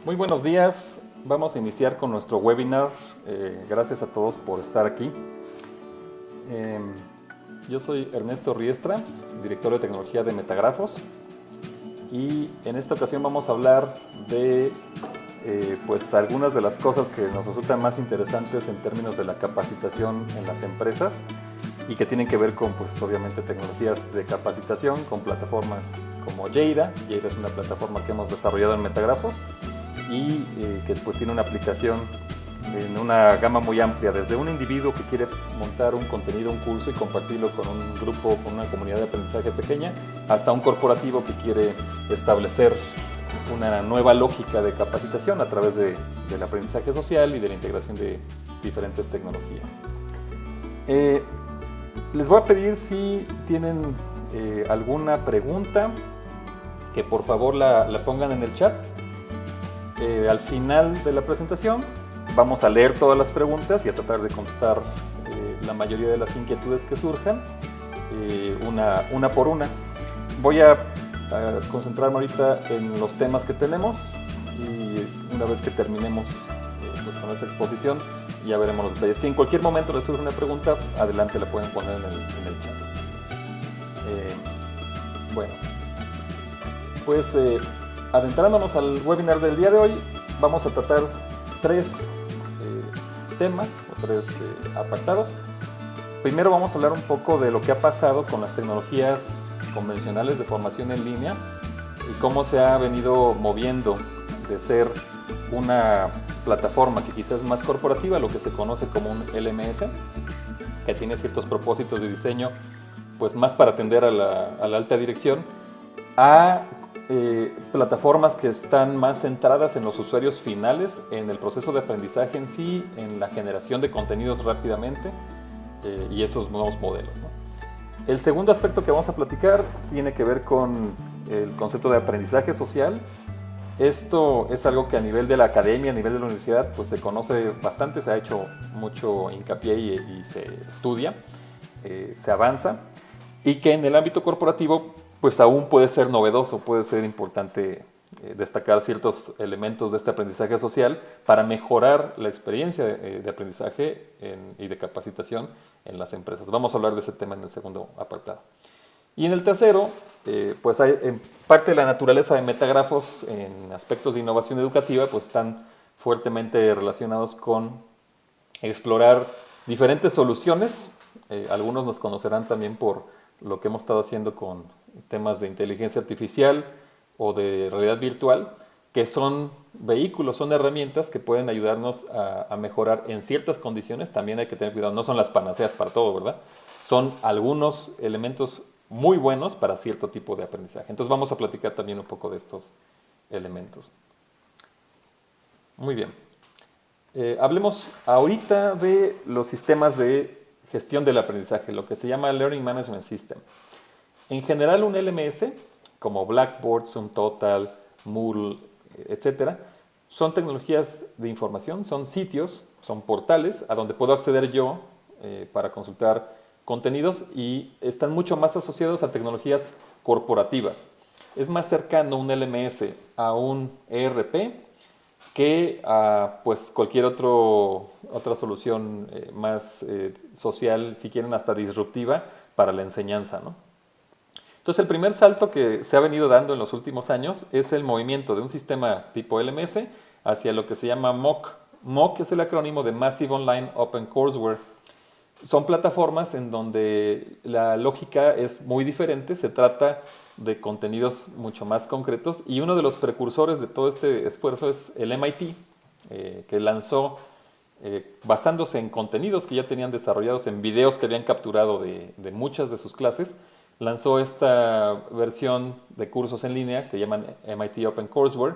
Muy buenos días, vamos a iniciar con nuestro webinar. Gracias a todos por estar aquí. Eh, yo soy Ernesto Riestra, director de tecnología de Metagrafos, y en esta ocasión vamos a hablar de pues algunas de las cosas que nos resultan más interesantes en términos de la capacitación en las empresas y que tienen que ver con, pues obviamente, tecnologías de capacitación, con plataformas como Jira. Jira es una plataforma que hemos desarrollado en Metagrafos y que pues tiene una aplicación en una gama muy amplia, desde un individuo que quiere montar un contenido, un curso y compartirlo con un grupo, con una comunidad de aprendizaje pequeña, hasta un corporativo que quiere establecer una nueva lógica de capacitación a través del aprendizaje social y de la integración de diferentes tecnologías. Les voy a pedir, si tienen alguna pregunta, que por favor la pongan en el chat. Al final de la presentación vamos a leer todas las preguntas y a tratar de contestar la mayoría de las inquietudes que surjan, una por una. Voy a concentrarme ahorita en los temas que tenemos y una vez que terminemos pues con esa exposición ya veremos los detalles. Si en cualquier momento les surge una pregunta, adelante la pueden poner en el chat. Bueno, pues adentrándonos al webinar del día de hoy, vamos a tratar tres temas o tres apartados. Primero vamos a hablar un poco de lo que ha pasado con las tecnologías convencionales de formación en línea y cómo se ha venido moviendo de ser una plataforma que quizás es más corporativa, lo que se conoce como un LMS, que tiene ciertos propósitos de diseño, pues más para atender a la alta dirección, a plataformas que están más centradas en los usuarios finales, en el proceso de aprendizaje en sí, en la generación de contenidos rápidamente y esos nuevos modelos, ¿no? El segundo aspecto que vamos a platicar tiene que ver con el concepto de aprendizaje social. Esto es algo que a nivel de la academia, a nivel de la universidad, pues se conoce bastante, se ha hecho mucho hincapié y se estudia, se avanza, y que en el ámbito corporativo pues aún puede ser novedoso, puede ser importante destacar ciertos elementos de este aprendizaje social para mejorar la experiencia de aprendizaje y de capacitación en las empresas. Vamos a hablar de ese tema en el segundo apartado. Y en el tercero, pues hay en parte de la naturaleza de Metagrafos en aspectos de innovación educativa, pues están fuertemente relacionados con explorar diferentes soluciones. Algunos nos conocerán también por lo que hemos estado haciendo con temas de inteligencia artificial o de realidad virtual, que son vehículos, son herramientas que pueden ayudarnos a mejorar en ciertas condiciones. También hay que tener cuidado, no son las panaceas para todo, ¿verdad? Son algunos elementos muy buenos para cierto tipo de aprendizaje. Entonces vamos a platicar también un poco de estos elementos. Muy bien. Hablemos ahorita de los sistemas de gestión del aprendizaje, lo que se llama Learning Management System. En general, un LMS, como Blackboard, SumTotal, Moodle, etc., son tecnologías de información, son sitios, son portales a donde puedo acceder yo para consultar contenidos, y están mucho más asociados a tecnologías corporativas. Es más cercano un LMS a un ERP que a pues cualquier otra solución más social, si quieren hasta disruptiva, para la enseñanza, ¿no? Entonces el primer salto que se ha venido dando en los últimos años es el movimiento de un sistema tipo LMS hacia lo que se llama MOOC. MOOC es el acrónimo de Massive Online Open Courseware. Son plataformas en donde la lógica es muy diferente, se trata de contenidos mucho más concretos, y uno de los precursores de todo este esfuerzo es el MIT, que lanzó, basándose en contenidos que ya tenían desarrollados, en videos que habían capturado de muchas de sus clases, lanzó esta versión de cursos en línea que llaman MIT Open Courseware.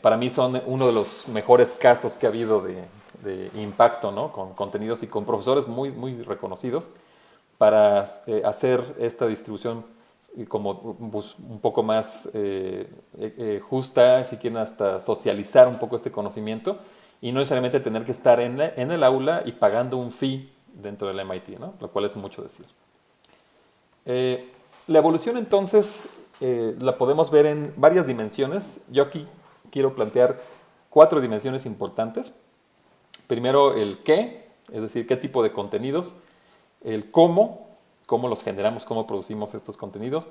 Para mí son uno de los mejores casos que ha habido de impacto, ¿no? Con contenidos y con profesores muy, muy reconocidos para hacer esta distribución como pues, un poco más justa, si quieren hasta socializar un poco este conocimiento y no necesariamente tener que estar en el aula y pagando un fee dentro del MIT, ¿no? Lo cual es mucho decir. La evolución entonces la podemos ver en varias dimensiones. Yo aquí quiero plantear 4 dimensiones importantes. Primero el qué, es decir, qué tipo de contenidos, el cómo los generamos, cómo producimos estos contenidos,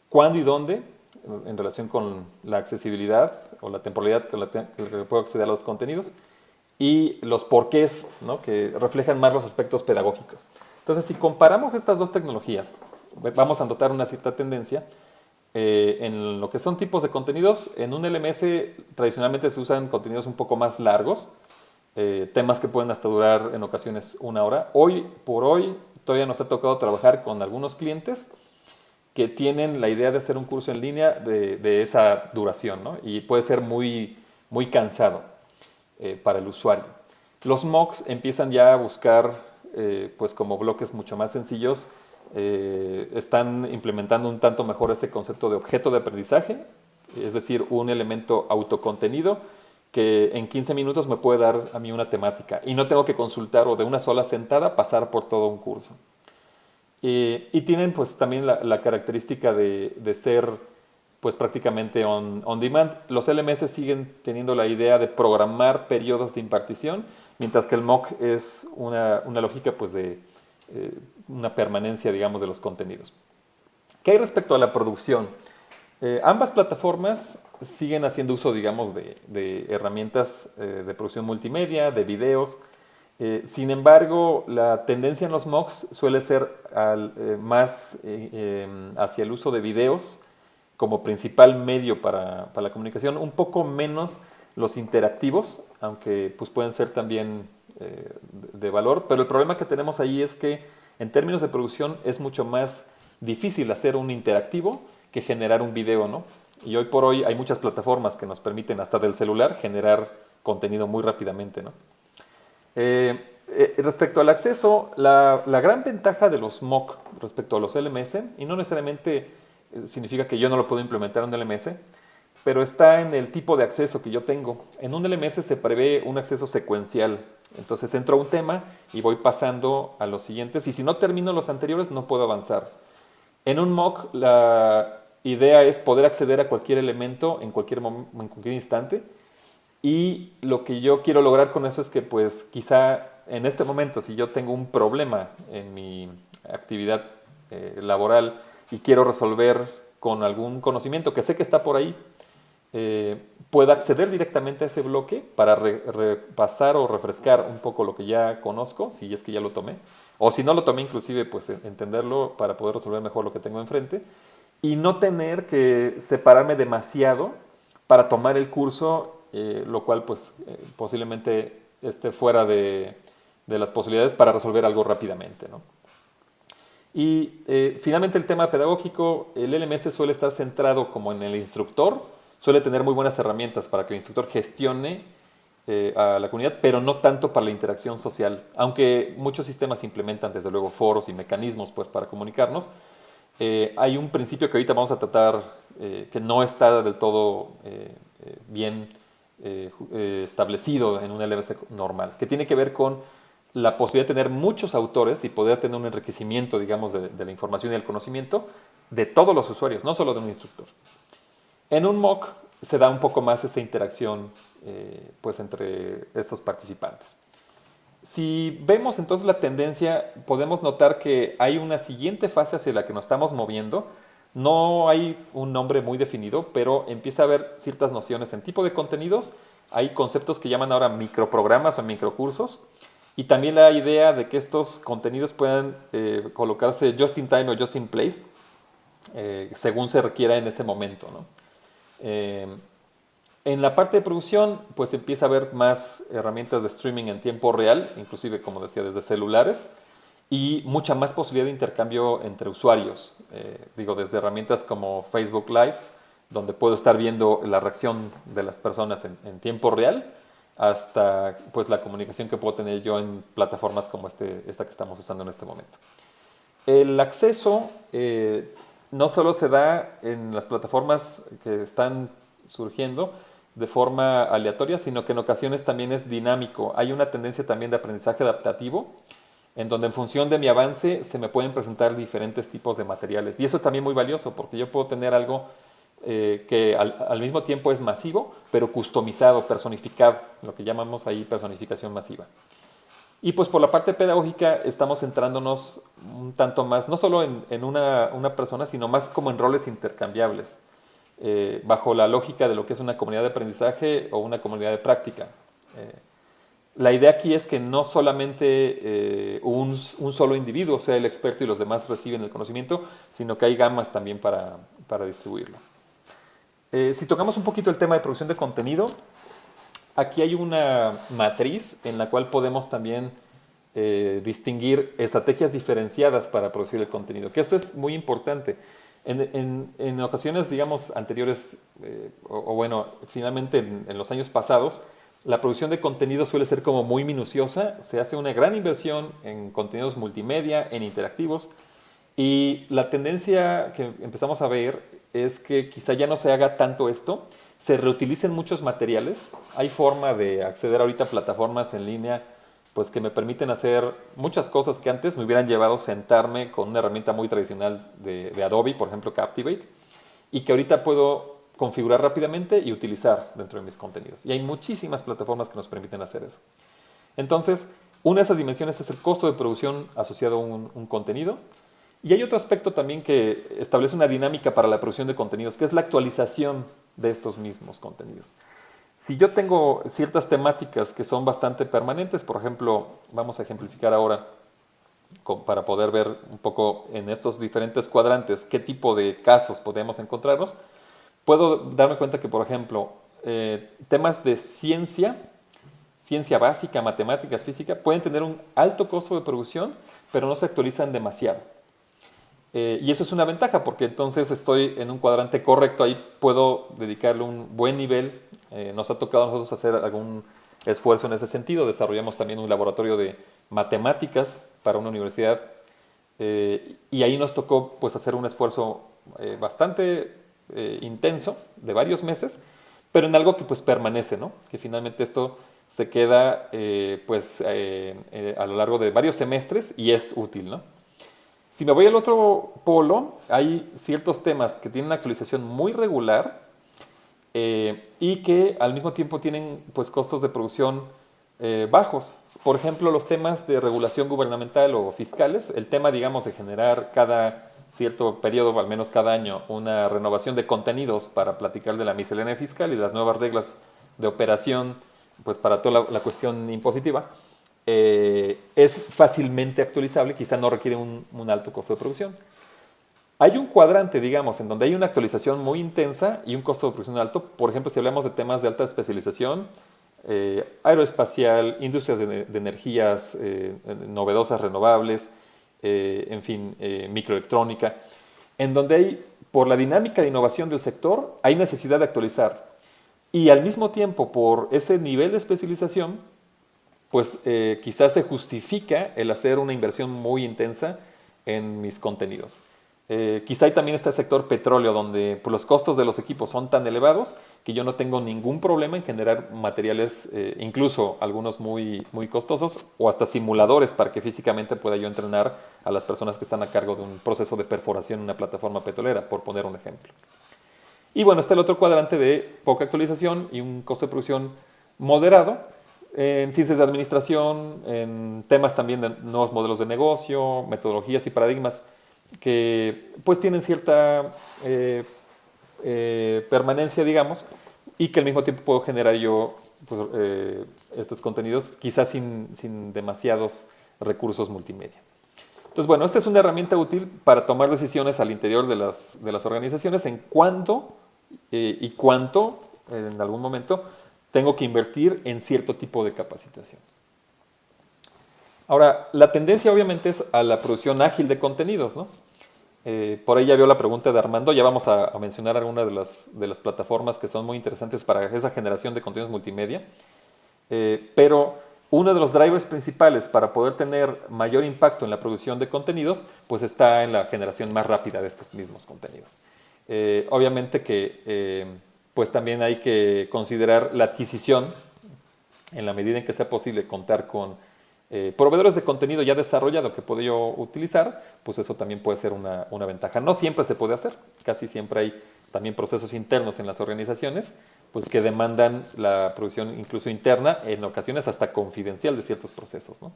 cuándo y dónde, en relación con la accesibilidad o la temporalidad que puedo acceder a los contenidos, y los porqués, ¿no? Que reflejan más los aspectos pedagógicos. Entonces, si comparamos estas dos tecnologías, vamos a notar una cierta tendencia. En lo que son tipos de contenidos, en un LMS tradicionalmente se usan contenidos un poco más largos, temas que pueden hasta durar en ocasiones 1 hora. Hoy por hoy todavía nos ha tocado trabajar con algunos clientes que tienen la idea de hacer un curso en línea de esa duración, ¿no? Y puede ser muy, muy cansado para el usuario. Los MOOCs empiezan ya a buscar, pues como bloques mucho más sencillos, están implementando un tanto mejor ese concepto de objeto de aprendizaje, es decir, un elemento autocontenido que en 15 minutos me puede dar a mí una temática y no tengo que consultar o de una sola sentada pasar por todo un curso. Y tienen pues también la característica de ser pues prácticamente on demand. Los LMS siguen teniendo la idea de programar periodos de impartición, mientras que el MOOC es una lógica pues de una permanencia, digamos, de los contenidos. ¿Qué hay respecto a la producción? Ambas plataformas siguen haciendo uso, digamos, de herramientas de producción multimedia, de videos. Sin embargo, la tendencia en los MOOCs suele ser más hacia el uso de videos como principal medio para la comunicación, un poco menos los interactivos, aunque pues, pueden ser también de valor, pero el problema que tenemos ahí es que en términos de producción es mucho más difícil hacer un interactivo que generar un video, ¿no? Y hoy por hoy hay muchas plataformas que nos permiten hasta del celular generar contenido muy rápidamente, ¿no? Respecto al acceso, la gran ventaja de los MOOC respecto a los LMS, y no necesariamente significa que yo no lo puedo implementar en un LMS, pero está en el tipo de acceso que yo tengo. En un LMS se prevé un acceso secuencial. Entonces entro a un tema y voy pasando a los siguientes, y si no termino los anteriores no puedo avanzar. En un MOOC la idea es poder acceder a cualquier elemento en cualquier instante, y lo que yo quiero lograr con eso es que pues quizá en este momento, si yo tengo un problema en mi actividad laboral y quiero resolver con algún conocimiento que sé que está por ahí, pueda acceder directamente a ese bloque para repasar o refrescar un poco lo que ya conozco, si es que ya lo tomé, o si no lo tomé inclusive, pues entenderlo para poder resolver mejor lo que tengo enfrente, y no tener que separarme demasiado para tomar el curso, lo cual pues posiblemente esté fuera de las posibilidades para resolver algo rápidamente, ¿no? Y finalmente el tema pedagógico, el LMS suele estar centrado como en el instructor, suele tener muy buenas herramientas para que el instructor gestione a la comunidad, pero no tanto para la interacción social, aunque muchos sistemas implementan desde luego foros y mecanismos pues, para comunicarnos. Hay un principio que ahorita vamos a tratar que no está del todo bien establecido en un LMS normal, que tiene que ver con la posibilidad de tener muchos autores y poder tener un enriquecimiento, digamos, de la información y el conocimiento de todos los usuarios, no solo de un instructor. En un MOOC se da un poco más esa interacción pues entre estos participantes. Si vemos entonces la tendencia, podemos notar que hay una siguiente fase hacia la que nos estamos moviendo. No hay un nombre muy definido, pero empieza a haber ciertas nociones en tipo de contenidos. Hay conceptos que llaman ahora microprogramas o microcursos. Y también la idea de que estos contenidos puedan colocarse just in time o just in place, según se requiera en ese momento, ¿no? En la parte de producción, pues empieza a haber más herramientas de streaming en tiempo real, inclusive, como decía, desde celulares, y mucha más posibilidad de intercambio entre usuarios. Desde herramientas como Facebook Live, donde puedo estar viendo la reacción de las personas en tiempo real, hasta pues, la comunicación que puedo tener yo en plataformas como esta que estamos usando en este momento. El acceso no solo se da en las plataformas que están surgiendo de forma aleatoria, sino que en ocasiones también es dinámico. Hay una tendencia también de aprendizaje adaptativo, en donde en función de mi avance se me pueden presentar diferentes tipos de materiales. Y eso es también muy valioso, porque yo puedo tener algo que al mismo tiempo es masivo, pero customizado, personificado, lo que llamamos ahí personificación masiva. Y pues por la parte pedagógica estamos centrándonos un tanto más, no solo en una persona, sino más como en roles intercambiables, bajo la lógica de lo que es una comunidad de aprendizaje o una comunidad de práctica. La idea aquí es que no solamente un solo individuo sea el experto y los demás reciben el conocimiento, sino que hay gamas también para distribuirlo. Si tocamos un poquito el tema de producción de contenido, aquí hay una matriz en la cual podemos también distinguir estrategias diferenciadas para producir el contenido, que esto es muy importante. En ocasiones, digamos, anteriores, o bueno, finalmente en los años pasados, la producción de contenido suele ser como muy minuciosa, se hace una gran inversión en contenidos multimedia, en interactivos, y la tendencia que empezamos a ver es que quizá ya no se haga tanto esto, se reutilicen muchos materiales, hay forma de acceder ahorita a plataformas en línea pues que me permiten hacer muchas cosas que antes me hubieran llevado a sentarme con una herramienta muy tradicional de Adobe, por ejemplo Captivate, y que ahorita puedo configurar rápidamente y utilizar dentro de mis contenidos. Y hay muchísimas plataformas que nos permiten hacer eso. Entonces, una de esas dimensiones es el costo de producción asociado a un contenido. Y hay otro aspecto también que establece una dinámica para la producción de contenidos, que es la actualización de estos mismos contenidos. Si yo tengo ciertas temáticas que son bastante permanentes, por ejemplo, vamos a ejemplificar ahora para poder ver un poco en estos diferentes cuadrantes qué tipo de casos podemos encontrarnos, puedo darme cuenta que, por ejemplo, temas de ciencia básica, matemáticas, física, pueden tener un alto costo de producción, pero no se actualizan demasiado. Y eso es una ventaja porque entonces estoy en un cuadrante correcto, ahí puedo dedicarle un buen nivel. Nos ha tocado a nosotros hacer algún esfuerzo en ese sentido, desarrollamos también un laboratorio de matemáticas para una universidad y ahí nos tocó pues hacer un esfuerzo bastante intenso de varios meses, pero en algo que pues permanece, ¿no? Que finalmente esto se queda a lo largo de varios semestres y es útil, ¿no? Si me voy al otro polo, hay ciertos temas que tienen una actualización muy regular y que al mismo tiempo tienen pues, costos de producción bajos. Por ejemplo, los temas de regulación gubernamental o fiscales, el tema, digamos, de generar cada cierto periodo, al menos cada año, una renovación de contenidos para platicar de la miscelánea fiscal y las nuevas reglas de operación pues, para toda la cuestión impositiva. Es fácilmente actualizable, quizá no requiere un alto costo de producción. Hay un cuadrante, digamos, en donde hay una actualización muy intensa y un costo de producción alto. Por ejemplo, si hablamos de temas de alta especialización, aeroespacial, industrias de energías novedosas, renovables, en fin, microelectrónica, en donde hay, por la dinámica de innovación del sector, hay necesidad de actualizar. Y al mismo tiempo, por ese nivel de especialización, pues quizás se justifica el hacer una inversión muy intensa en mis contenidos. Quizá también está el sector petróleo, donde pues, los costos de los equipos son tan elevados que yo no tengo ningún problema en generar materiales, incluso algunos muy, muy costosos, o hasta simuladores para que físicamente pueda yo entrenar a las personas que están a cargo de un proceso de perforación en una plataforma petrolera, por poner un ejemplo. Y bueno, está el otro cuadrante de poca actualización y un costo de producción moderado, en ciencias de administración, en temas también de nuevos modelos de negocio, metodologías y paradigmas que pues tienen cierta permanencia, digamos, y que al mismo tiempo puedo generar yo pues, estos contenidos quizás sin demasiados recursos multimedia. Entonces, bueno, esta es una herramienta útil para tomar decisiones al interior de las organizaciones en cuándo y cuánto, en algún momento, tengo que invertir en cierto tipo de capacitación. Ahora, la tendencia obviamente es a la producción ágil de contenidos, ¿no? Por ahí ya vio la pregunta de Armando, ya vamos a mencionar algunas de las plataformas que son muy interesantes para esa generación de contenidos multimedia, pero uno de los drivers principales para poder tener mayor impacto en la producción de contenidos, pues está en la generación más rápida de estos mismos contenidos. Obviamente que pues también hay que considerar la adquisición, en la medida en que sea posible contar con proveedores de contenido ya desarrollado que puedo yo utilizar, pues eso también puede ser una ventaja. No siempre se puede hacer, casi siempre hay también procesos internos en las organizaciones, pues que demandan la producción incluso interna, en ocasiones hasta confidencial de ciertos procesos, ¿no?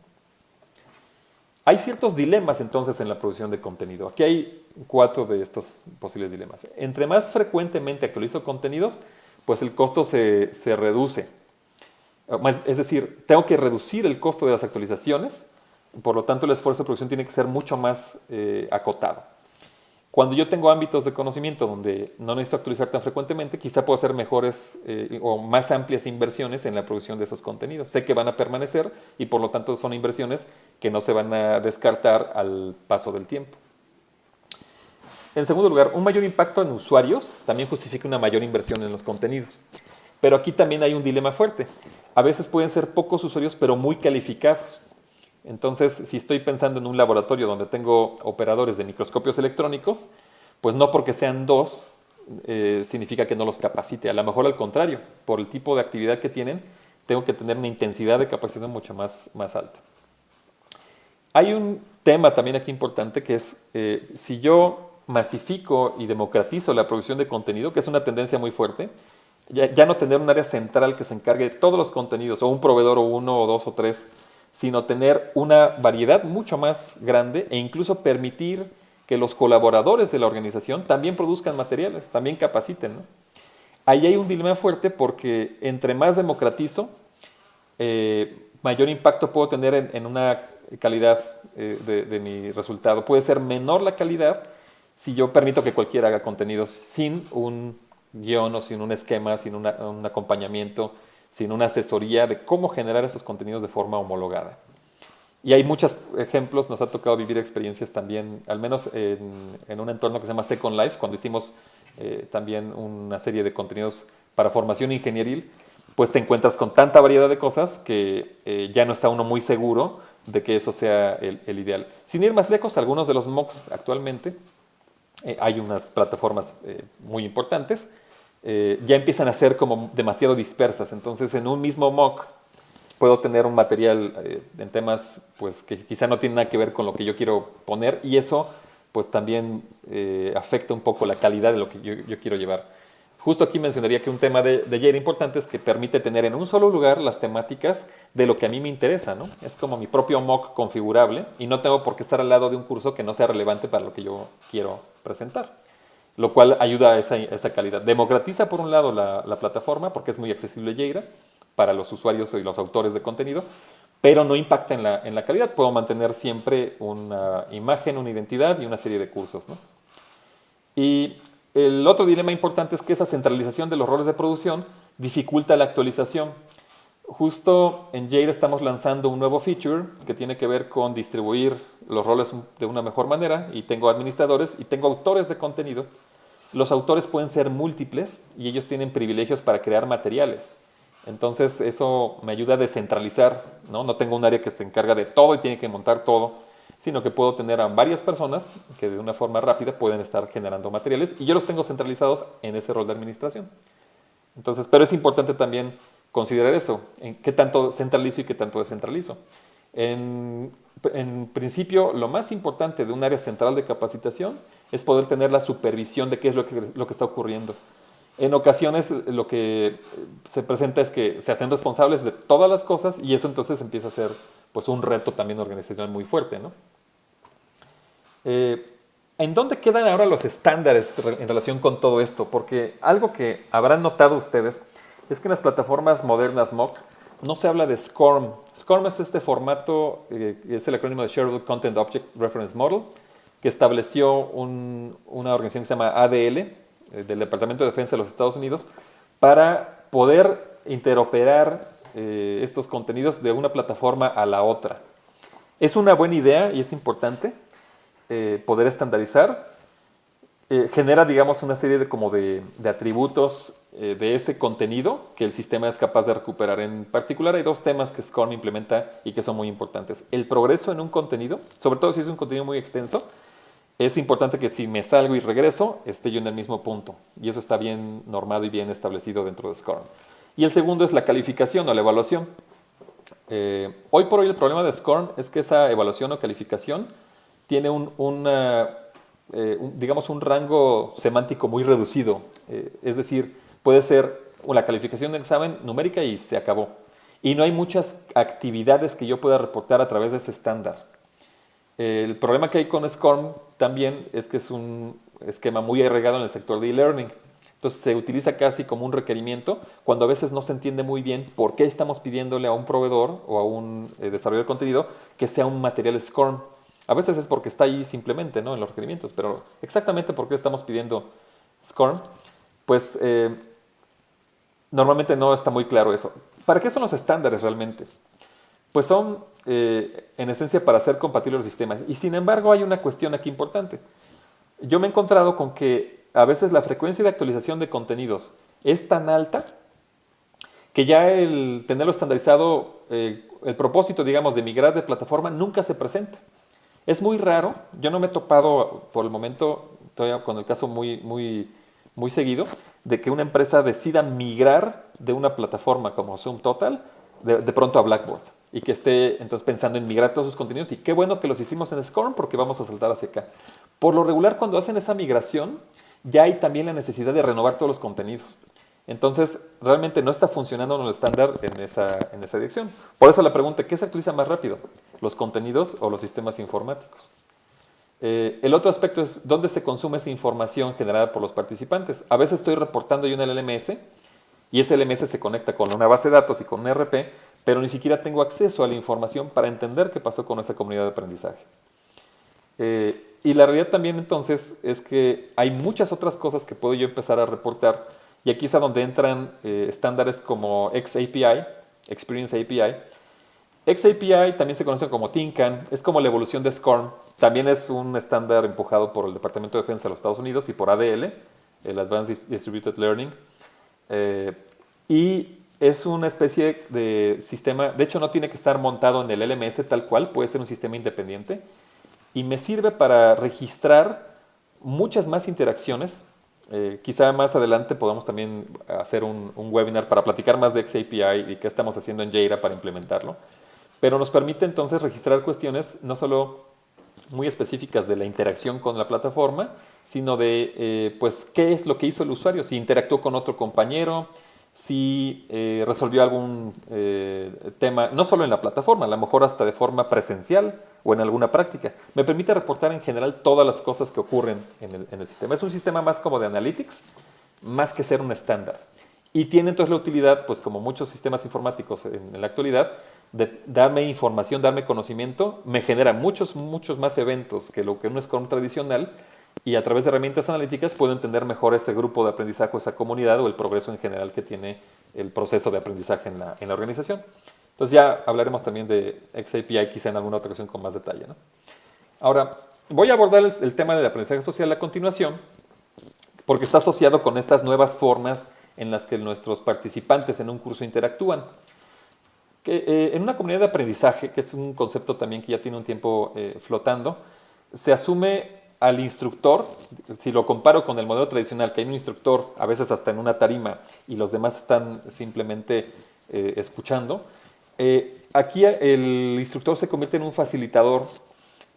Hay ciertos dilemas entonces en la producción de contenido. Aquí hay 4 de estos posibles dilemas. Entre más frecuentemente actualizo contenidos, pues el costo se reduce. Es decir, tengo que reducir el costo de las actualizaciones, por lo tanto el esfuerzo de producción tiene que ser mucho más acotado. Cuando yo tengo ámbitos de conocimiento donde no necesito actualizar tan frecuentemente, quizá puedo hacer mejores o más amplias inversiones en la producción de esos contenidos. Sé que van a permanecer y por lo tanto son inversiones que no se van a descartar al paso del tiempo. En segundo lugar, un mayor impacto en usuarios también justifica una mayor inversión en los contenidos. Pero aquí también hay un dilema fuerte. A veces pueden ser pocos usuarios, pero muy calificados. Entonces, si estoy pensando en un laboratorio donde tengo operadores de microscopios electrónicos, pues no porque sean 2 significa que no los capacite. A lo mejor al contrario, por el tipo de actividad que tienen, tengo que tener una intensidad de capacitación mucho más alta. Hay un tema también aquí importante que es si yo masifico y democratizo la producción de contenido, que es una tendencia muy fuerte, ya no tener un área central que se encargue de todos los contenidos, o un proveedor o 1 o 2 o 3, sino tener una variedad mucho más grande e incluso permitir que los colaboradores de la organización también produzcan materiales, también capaciten, ¿no? Ahí hay un dilema fuerte porque entre más democratizo, mayor impacto puedo tener en una calidad de mi resultado. Puede ser menor la calidad si yo permito que cualquiera haga contenidos sin un guión o sin un esquema, sin un acompañamiento, sin una asesoría de cómo generar esos contenidos de forma homologada. Y hay muchos ejemplos, nos ha tocado vivir experiencias también, al menos en un entorno que se llama Second Life, cuando hicimos también una serie de contenidos para formación ingenieril, pues te encuentras con tanta variedad de cosas que ya no está uno muy seguro de que eso sea el ideal. Sin ir más lejos, algunos de los MOOCs actualmente, hay unas plataformas muy importantes, ya empiezan a ser como demasiado dispersas. Entonces, en un mismo MOOC puedo tener un material en temas pues, que quizá no tienen nada que ver con lo que yo quiero poner y eso pues también afecta un poco la calidad de lo que yo quiero llevar. Justo aquí mencionaría que un tema de Yale importante es que permite tener en un solo lugar las temáticas de lo que a mí me interesa, ¿no? Es como mi propio MOOC configurable y no tengo por qué estar al lado de un curso que no sea relevante para lo que yo quiero presentar, lo cual ayuda a esa calidad. Democratiza por un lado la plataforma porque es muy accesible Yale para los usuarios y los autores de contenido, pero no impacta en la calidad. Puedo mantener siempre una imagen, una identidad y una serie de cursos, ¿no? Y el otro dilema importante es que esa centralización de los roles de producción dificulta la actualización. Justo en Yale estamos lanzando un nuevo feature que tiene que ver con distribuir los roles de una mejor manera y tengo administradores y tengo autores de contenido. Los autores pueden ser múltiples y ellos tienen privilegios para crear materiales. Entonces eso me ayuda a descentralizar, ¿no? No tengo un área que se encarga de todo y tiene que montar todo, sino que puedo tener a varias personas que de una forma rápida pueden estar generando materiales y yo los tengo centralizados en ese rol de administración. Entonces, pero es importante también considerar eso, en qué tanto centralizo y qué tanto descentralizo. En principio, lo más importante de un área central de capacitación es poder tener la supervisión de qué es lo que está ocurriendo. En ocasiones lo que se presenta es que se hacen responsables de todas las cosas y eso entonces empieza a ser pues, un reto también organizacional muy fuerte, ¿no? ¿En dónde quedan ahora los estándares en relación con todo esto? Porque algo que habrán notado ustedes es que en las plataformas modernas MOOC no se habla de SCORM. SCORM es este formato, es el acrónimo de Shareable Content Object Reference Model, que estableció una organización que se llama ADL, del Departamento de Defensa de los Estados Unidos, para poder interoperar estos contenidos de una plataforma a la otra. Es una buena idea y es importante poder estandarizar. Genera, digamos, una serie de atributos de ese contenido que el sistema es capaz de recuperar. En particular, hay 2 temas que SCORM implementa y que son muy importantes. El progreso en un contenido, sobre todo si es un contenido muy extenso, es importante que si me salgo y regreso, esté yo en el mismo punto. Y eso está bien normado y bien establecido dentro de SCORM. Y el segundo es la calificación o la evaluación. Hoy por hoy el problema de SCORM es que esa evaluación o calificación tiene un digamos, un rango semántico muy reducido. Es decir, puede ser la calificación de examen numérica y se acabó. Y no hay muchas actividades que yo pueda reportar a través de ese estándar. El problema que hay con SCORM también es que es un esquema muy arraigado en el sector de e-learning. Entonces se utiliza casi como un requerimiento cuando a veces no se entiende muy bien por qué estamos pidiéndole a un proveedor o a un desarrollador de contenido que sea un material SCORM. A veces es porque está ahí simplemente, ¿no?, en los requerimientos, pero exactamente por qué estamos pidiendo SCORM, pues normalmente no está muy claro eso. ¿Para qué son los estándares realmente? Pues son, en esencia, para hacer compatibles los sistemas. Y sin embargo, hay una cuestión aquí importante. Yo me he encontrado con que a veces la frecuencia de actualización de contenidos es tan alta que ya el tenerlo estandarizado, el propósito, digamos, de migrar de plataforma nunca se presenta. Es muy raro, yo no me he topado por el momento, todavía con el caso muy seguido, de que una empresa decida migrar de una plataforma como SumTotal de pronto a Blackboard y que esté entonces pensando en migrar todos sus contenidos y qué bueno que los hicimos en SCORM porque vamos a saltar hacia acá. Por lo regular, cuando hacen esa migración, ya hay también la necesidad de renovar todos los contenidos. Entonces, realmente no está funcionando en el estándar en esa dirección. Por eso la pregunta, ¿qué se actualiza más rápido? ¿Los contenidos o los sistemas informáticos? El otro aspecto es dónde se consume esa información generada por los participantes. A veces estoy reportando yo en el LMS y ese LMS se conecta con una base de datos y con un ERP, pero ni siquiera tengo acceso a la información para entender qué pasó con esa comunidad de aprendizaje. Y la realidad también entonces es que hay muchas otras cosas que puedo yo empezar a reportar y aquí es a donde entran estándares como XAPI, Experience API. XAPI también se conoce como TINCAN, es como la evolución de SCORM. También es un estándar empujado por el Departamento de Defensa de los Estados Unidos y por ADL, el Advanced Distributed Learning. Y es una especie de sistema, de hecho no tiene que estar montado en el LMS tal cual, puede ser un sistema independiente y me sirve para registrar muchas más interacciones. Quizá más adelante podamos también hacer un webinar para platicar más de XAPI y qué estamos haciendo en Jira para implementarlo. Pero nos permite entonces registrar cuestiones no solo muy específicas de la interacción con la plataforma, sino de pues, qué es lo que hizo el usuario, si interactuó con otro compañero, si resolvió algún tema, no solo en la plataforma, a lo mejor hasta de forma presencial o en alguna práctica. Me permite reportar en general todas las cosas que ocurren en el sistema. Es un sistema más como de analytics, más que ser un estándar. Y tiene entonces la utilidad, pues como muchos sistemas informáticos en la actualidad, de darme información, darme conocimiento, me genera muchos más eventos que lo que un Scrum tradicional y a través de herramientas analíticas puedo entender mejor ese grupo de aprendizaje, esa comunidad o el progreso en general que tiene el proceso de aprendizaje en la organización. Entonces ya hablaremos también de XAPI quizá en alguna otra ocasión con más detalle, ¿no? Ahora, voy a abordar el tema del aprendizaje social a continuación porque está asociado con estas nuevas formas en las que nuestros participantes en un curso interactúan. En una comunidad de aprendizaje, que es un concepto también que ya tiene un tiempo flotando, se asume al instructor, si lo comparo con el modelo tradicional, que hay un instructor a veces hasta en una tarima y los demás están simplemente escuchando, aquí el instructor se convierte en un facilitador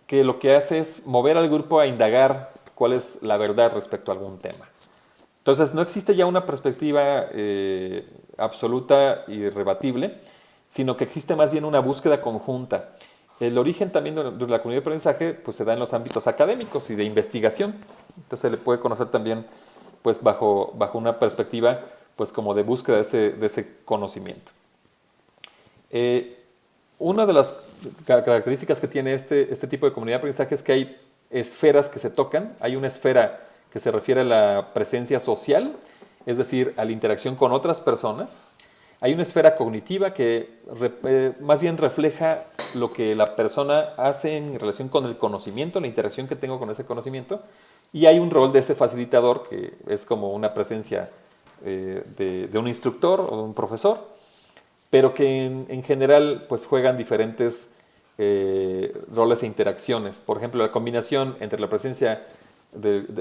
que lo que hace es mover al grupo a indagar cuál es la verdad respecto a algún tema. Entonces no existe ya una perspectiva absoluta y irrebatible, sino que existe más bien una búsqueda conjunta. El origen también de la comunidad de aprendizaje pues, se da en los ámbitos académicos y de investigación. Entonces se le puede conocer también pues, bajo una perspectiva pues, como de búsqueda de ese conocimiento. Una de las características que tiene este tipo de comunidad de aprendizaje es que hay esferas que se tocan. Hay una esfera que se refiere a la presencia social, es decir, a la interacción con otras personas. Hay una esfera cognitiva que más bien refleja lo que la persona hace en relación con el conocimiento, la interacción que tengo con ese conocimiento. Y hay un rol de ese facilitador que es como una presencia de un instructor o de un profesor, pero que en general pues, juegan diferentes roles e interacciones. Por ejemplo, la combinación entre la presencia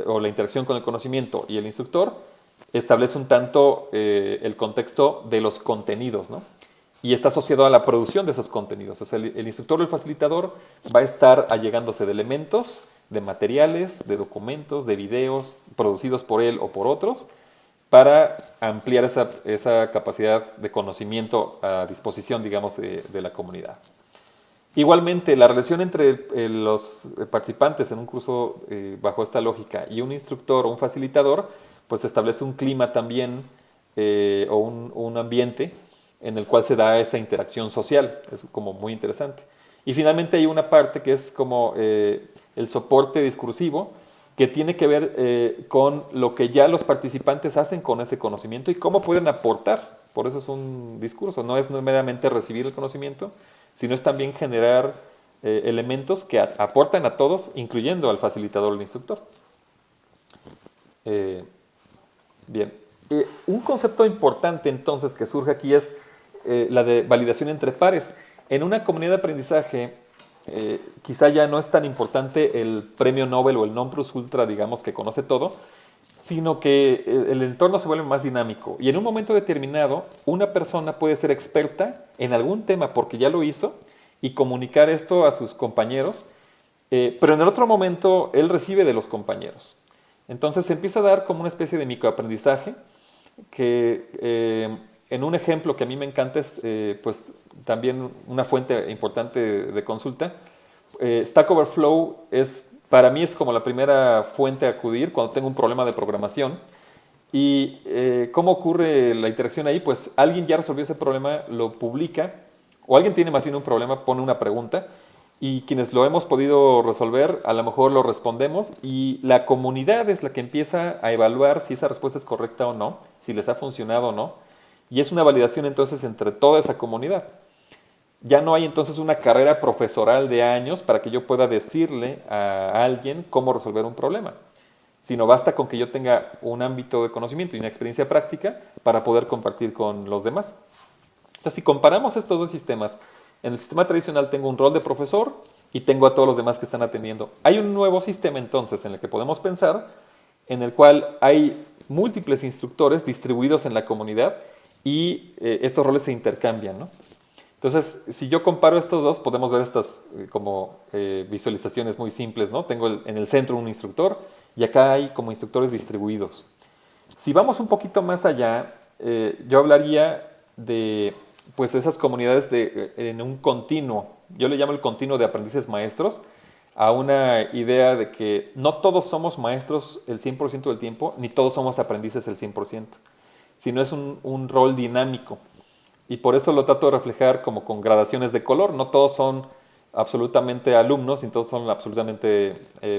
o la interacción con el conocimiento y el instructor establece un tanto el contexto de los contenidos, ¿no? Y está asociado a la producción de esos contenidos. O sea, el instructor o el facilitador va a estar allegándose de elementos de materiales, de documentos, de videos producidos por él o por otros para ampliar esa capacidad de conocimiento a disposición, digamos, de la comunidad. Igualmente, la relación entre los participantes en un curso bajo esta lógica y un instructor o un facilitador, pues establece un clima también o un ambiente en el cual se da esa interacción social. Es como muy interesante. Y finalmente hay una parte que es como el soporte discursivo, que tiene que ver con lo que ya los participantes hacen con ese conocimiento y cómo pueden aportar. Por eso es un discurso, no es meramente recibir el conocimiento, sino es también generar elementos que aportan a todos, incluyendo al facilitador o al instructor. Bien, un concepto importante entonces que surge aquí es la de validación entre pares. En una comunidad de aprendizaje, quizá ya no es tan importante el premio Nobel o el non plus ultra, digamos, que conoce todo, sino que el entorno se vuelve más dinámico. Y en un momento determinado, una persona puede ser experta en algún tema porque ya lo hizo y comunicar esto a sus compañeros, pero en el otro momento él recibe de los compañeros. Entonces se empieza a dar como una especie de microaprendizaje que en un ejemplo que a mí me encanta es pues también una fuente importante de consulta. Stack Overflow para mí es como la primera fuente a acudir cuando tengo un problema de programación. ¿Y cómo ocurre la interacción ahí? Pues alguien ya resolvió ese problema, lo publica, o alguien tiene más bien un problema, pone una pregunta, y quienes lo hemos podido resolver, a lo mejor lo respondemos, y la comunidad es la que empieza a evaluar si esa respuesta es correcta o no, si les ha funcionado o no, y es una validación entonces entre toda esa comunidad. Ya no hay entonces una carrera profesoral de años para que yo pueda decirle a alguien cómo resolver un problema, sino basta con que yo tenga un ámbito de conocimiento y una experiencia práctica para poder compartir con los demás. Entonces, si comparamos estos dos sistemas, en el sistema tradicional tengo un rol de profesor y tengo a todos los demás que están atendiendo. Hay un nuevo sistema entonces en el que podemos pensar, en el cual hay múltiples instructores distribuidos en la comunidad y estos roles se intercambian, ¿no? Entonces, si yo comparo estos dos, podemos ver estas como visualizaciones muy simples, ¿no? Tengo en el centro un instructor y acá hay como instructores distribuidos. Si vamos un poquito más allá, yo hablaría de pues esas comunidades en un continuo, yo le llamo el continuo de aprendices maestros, a una idea de que no todos somos maestros el 100% del tiempo, ni todos somos aprendices el 100%, sino es un rol dinámico. Y por eso lo trato de reflejar como con gradaciones de color. No todos son absolutamente alumnos, ni todos son absolutamente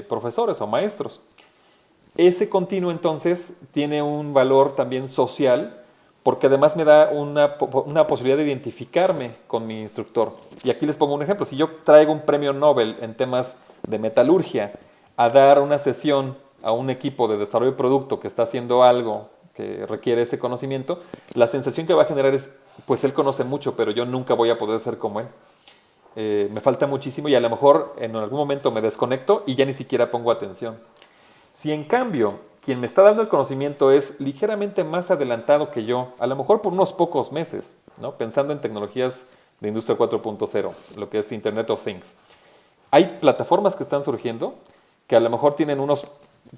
profesores o maestros. Ese continuo entonces tiene un valor también social, porque además me da una posibilidad de identificarme con mi instructor. Y aquí les pongo un ejemplo. Si yo traigo un premio Nobel en temas de metalurgia a dar una sesión a un equipo de desarrollo de producto que está haciendo algo que requiere ese conocimiento, la sensación que va a generar es, pues él conoce mucho, pero yo nunca voy a poder ser como él. Me falta muchísimo y a lo mejor en algún momento me desconecto y ya ni siquiera pongo atención. Si en cambio quien me está dando el conocimiento es ligeramente más adelantado que yo, a lo mejor por unos pocos meses, ¿no? Pensando en tecnologías de industria 4.0, lo que es Internet of Things. Hay plataformas que están surgiendo que a lo mejor tienen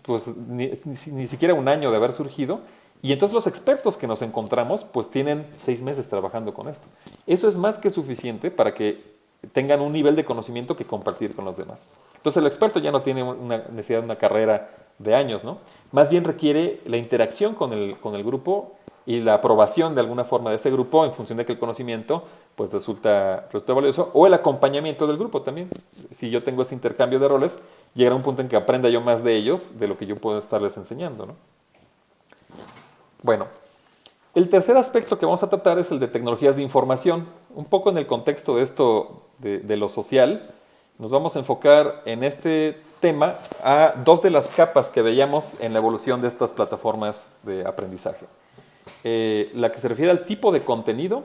pues ni siquiera un año de haber surgido, y entonces los expertos que nos encontramos pues tienen 6 meses trabajando con esto. Eso es más que suficiente para que tengan un nivel de conocimiento que compartir con los demás. Entonces el experto ya no tiene una necesidad de una carrera de años, ¿no? Más bien requiere la interacción con el grupo y la aprobación de alguna forma de ese grupo en función de que el conocimiento pues resulta valioso, o el acompañamiento del grupo también. Si yo tengo ese intercambio de roles, llegará un punto en que aprenda yo más de ellos de lo que yo puedo estarles enseñando, ¿no? Bueno, el tercer aspecto que vamos a tratar es el de tecnologías de información. Un poco en el contexto de esto, de lo social, nos vamos a enfocar en este tema a dos de las capas que veíamos en la evolución de estas plataformas de aprendizaje. La que se refiere al tipo de contenido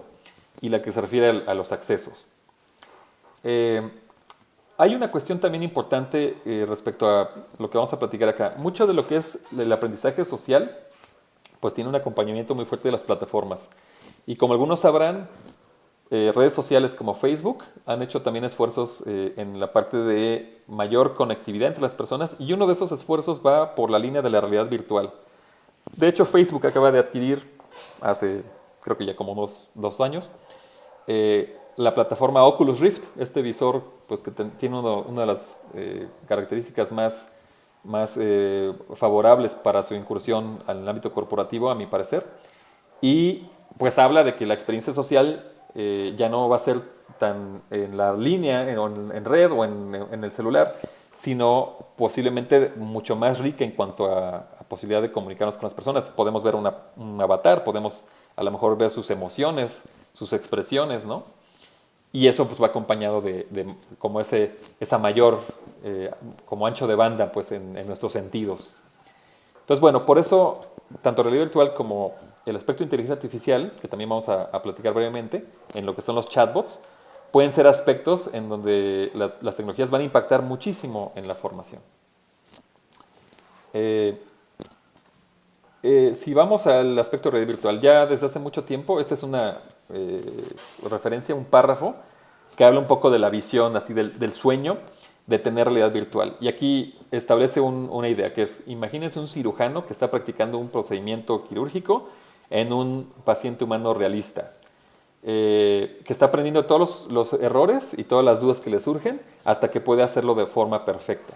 y la que se refiere a los accesos. Hay una cuestión también importante respecto a lo que vamos a platicar acá. Mucho de lo que es el aprendizaje social pues tiene un acompañamiento muy fuerte de las plataformas. Y como algunos sabrán, redes sociales como Facebook han hecho también esfuerzos en la parte de mayor conectividad entre las personas, y uno de esos esfuerzos va por la línea de la realidad virtual. De hecho, Facebook acaba de adquirir hace, creo que ya como unos 2 años, la plataforma Oculus Rift, este visor pues, que tiene una de las características más favorables para su incursión al ámbito corporativo, a mi parecer, y pues habla de que la experiencia social ya no va a ser tan en la línea, en red o en el celular, sino posiblemente mucho más rica en cuanto a posibilidad de comunicarnos con las personas. Podemos ver un avatar, podemos a lo mejor ver sus emociones, sus expresiones, ¿no? Y eso pues va acompañado de como esa mayor, como ancho de banda pues en nuestros sentidos. Entonces bueno, por eso tanto realidad virtual como el aspecto de inteligencia artificial, que también vamos a platicar brevemente, en lo que son los chatbots, pueden ser aspectos en donde las tecnologías van a impactar muchísimo en la formación. Si vamos al aspecto de realidad virtual, ya desde hace mucho tiempo, esta es una referencia, un párrafo que habla un poco de la visión, así del sueño de tener realidad virtual. Y aquí establece una idea, que es, imagínense un cirujano que está practicando un procedimiento quirúrgico en un paciente humano realista, que está aprendiendo todos los errores y todas las dudas que le surgen hasta que puede hacerlo de forma perfecta.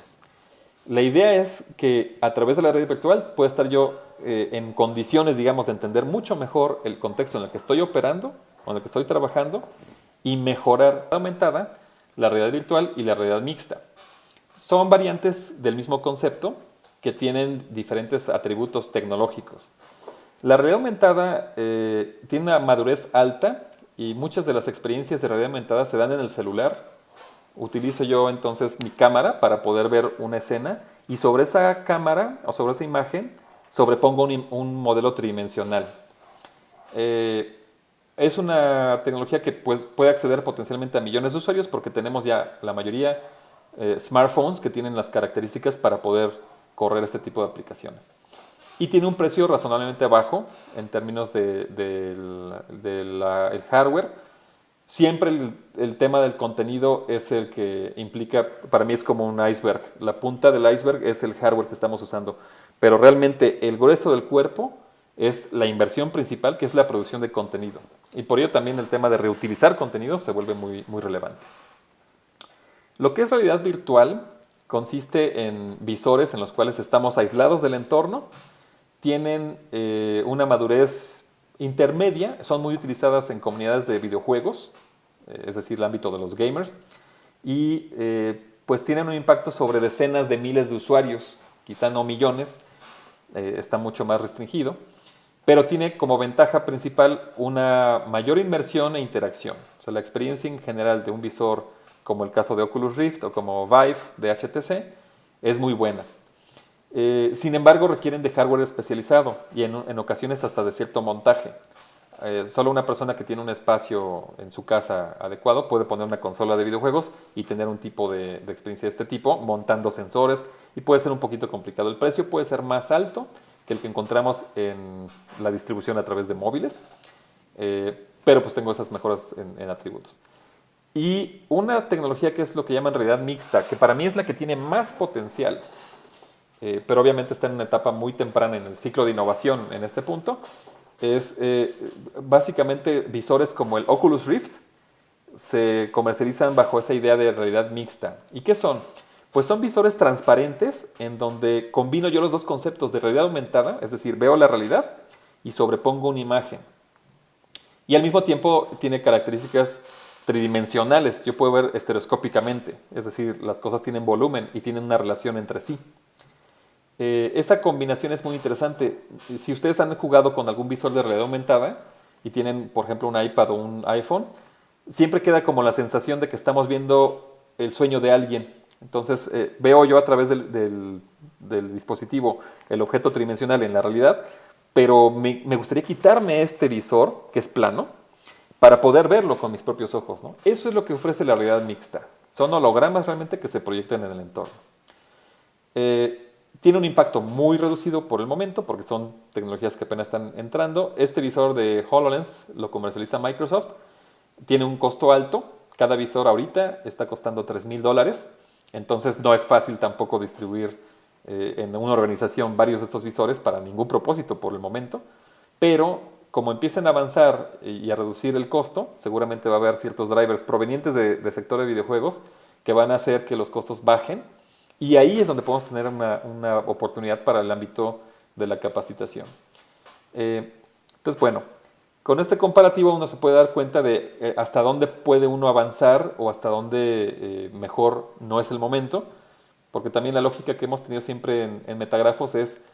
La idea es que a través de la realidad virtual pueda estar yo en condiciones, digamos, de entender mucho mejor el contexto en el que estoy operando o en el que estoy trabajando y mejorar aumentada la realidad virtual y la realidad mixta. Son variantes del mismo concepto que tienen diferentes atributos tecnológicos. La realidad aumentada tiene una madurez alta y muchas de las experiencias de realidad aumentada se dan en el celular. Utilizo yo entonces mi cámara para poder ver una escena y sobre esa cámara o sobre esa imagen sobrepongo un modelo tridimensional. Es una tecnología que pues, puede acceder potencialmente a millones de usuarios porque tenemos ya la mayoría smartphones que tienen las características para poder correr este tipo de aplicaciones. Y tiene un precio razonablemente bajo en términos del hardware. Siempre el tema del contenido es el que implica, para mí es como un iceberg. La punta del iceberg es el hardware que estamos usando. Pero realmente el grueso del cuerpo es la inversión principal, que es la producción de contenido. Y por ello también el tema de reutilizar contenidos se vuelve muy, muy relevante. Lo que es realidad virtual consiste en visores en los cuales estamos aislados del entorno, tienen una madurez intermedia, son muy utilizadas en comunidades de videojuegos, es decir, el ámbito de los gamers, y pues tienen un impacto sobre decenas de miles de usuarios, quizá no millones, está mucho más restringido, pero tiene como ventaja principal una mayor inmersión e interacción. O sea, la experiencia en general de un visor como el caso de Oculus Rift o como Vive de HTC es muy buena. Sin embargo, requieren de hardware especializado y en ocasiones hasta de cierto montaje. Solo una persona que tiene un espacio en su casa adecuado puede poner una consola de videojuegos y tener un tipo de experiencia de este tipo, montando sensores, y puede ser un poquito complicado. El precio puede ser más alto que el que encontramos en la distribución a través de móviles, pero pues tengo esas mejoras en atributos. Y una tecnología que es lo que llaman realidad mixta, que para mí es la que tiene más potencial, pero obviamente está en una etapa muy temprana en el ciclo de innovación en este punto, es básicamente visores como el Oculus Rift se comercializan bajo esa idea de realidad mixta. ¿Y qué son? Pues son visores transparentes en donde combino yo los dos conceptos de realidad aumentada, es decir, veo la realidad y sobrepongo una imagen. Y al mismo tiempo tiene características tridimensionales, yo puedo ver estereoscópicamente, es decir, las cosas tienen volumen y tienen una relación entre sí. Esa combinación es muy interesante. Si ustedes han jugado con algún visor de realidad aumentada y tienen, por ejemplo, un iPad o un iPhone, siempre queda como la sensación de que estamos viendo el sueño de alguien. Entonces, veo yo a través del dispositivo el objeto tridimensional en la realidad, pero me gustaría quitarme este visor, que es plano, para poder verlo con mis propios ojos, ¿no? Eso es lo que ofrece la realidad mixta. Son hologramas realmente que se proyectan en el entorno. Tiene un impacto muy reducido por el momento porque son tecnologías que apenas están entrando. Este visor de HoloLens lo comercializa Microsoft tiene un costo alto. Cada visor ahorita está costando $3,000. Entonces no es fácil tampoco distribuir en una organización varios de estos visores para ningún propósito por el momento. Pero como empiecen a avanzar y a reducir el costo, seguramente va a haber ciertos drivers provenientes de sector de videojuegos que van a hacer que los costos bajen. Y ahí es donde podemos tener una oportunidad para el ámbito de la capacitación. Entonces, bueno, con este comparativo uno se puede dar cuenta de hasta dónde puede uno avanzar o hasta dónde mejor no es el momento, porque también la lógica que hemos tenido siempre en Metagrafos es